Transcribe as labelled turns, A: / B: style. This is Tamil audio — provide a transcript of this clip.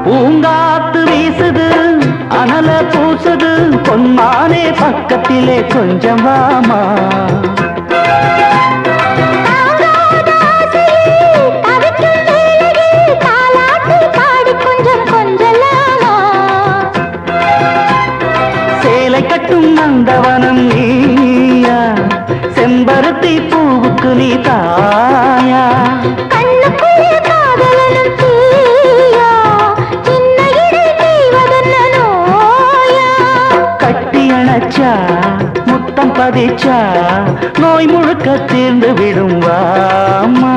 A: பூங்காத்து வீசுது அனல பூசுது பொன்மானே பக்கத்திலே கொஞ்சம் வாமா சேலை கட்டும் நந்தவனம் நீயா செம்பருத்தி பூவுக்கு நீ தாயா முத்தம் பதிச்சா நோய் முழுக்க தீர்ந்து விடும் வாமா